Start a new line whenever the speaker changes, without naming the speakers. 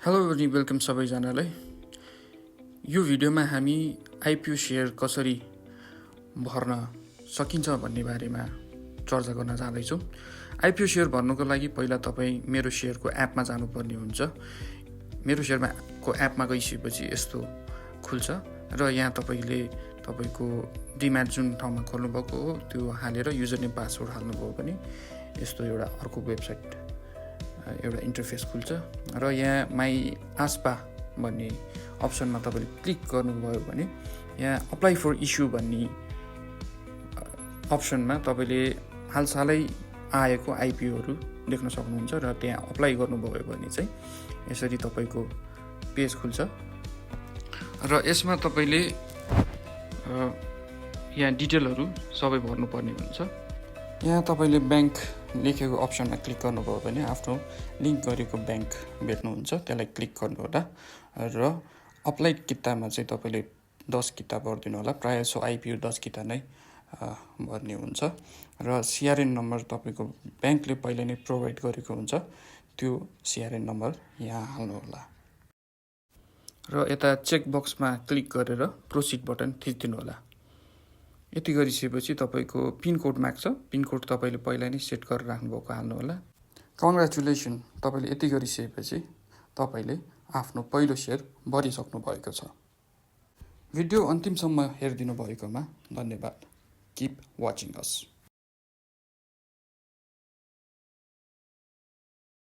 Hello अनि welcome सबैजनालाई। यो भिडियोमा हामी आइपिओ सेयर कसरी भर्न सकिन्छ भन्ने बारेमा चर्चा गर्न जाँदैछौँ। आइपिओ सेयर भर्नुको लागि पहिला तपाईँ मेरो सेयरको एपमा जानुपर्ने हुन्छ। मेरो सेयरको एपमा गइसकेपछि यस्तो खुल्छ र यहाँ तपाईँले तपाईँको डिम्याट जुन ठाउँमा खोल्नुभएको हो त्यो हालेर युजर नेम पासवर्ड हाल्नुभयो भने यस्तो एउटा अर्को वेबसाइट एउटा इन्टरफेस खुल्छ र यहाँ माई आस्पा भन्ने अप्सनमा तपाईँले क्लिक गर्नुभयो भने यहाँ अप्लाई फर इस्यु भन्ने अप्सनमा तपाईँले हालसालै आएको आइपिओहरू देख्न सक्नुहुन्छ र त्यहाँ अप्लाई गर्नुभयो भने चाहिँ यसरी तपाईँको पेज खुल्छ र यसमा तपाईँले यहाँ डिटेलहरू सबै भर्नुपर्ने हुन्छ। यहाँ तपाईँले ब्याङ्क लेखेको अप्सनमा क्लिक गर्नुभयो भने आफ्नो लिङ्क गरेको ब्याङ्क भेट्नुहुन्छ, त्यसलाई क्लिक गर्नुहोला र अप्लाइड कितामा चाहिँ तपाईँले 10 किता भरिदिनु होला। प्रायः सो आइपिओ 10 किता नै भर्ने हुन्छ र सिआरएन नम्बर तपाईँको ब्याङ्कले पहिला नै प्रोभाइड गरेको हुन्छ, त्यो सिआरएन नम्बर यहाँ हाल्नुहोला र यता चेक बक्समा क्लिक गरेर प्रोसिड बटन थिचिदिनु होला। यति गरिसकेपछि तपाईँको पिनकोड माग्छ, पिनकोड तपाईँले पहिला नै सेट गरेर राख्नुभएको हाल्नुहोला। कङ्ग्रेचुलेसन, तपाईँले यति गरिसकेपछि तपाईँले आफ्नो पहिलो सेयर भरिसक्नु भएको छ। भिडियो अन्तिमसम्म हेरिदिनु भएकोमा धन्यवाद। किप वाचिङ अस।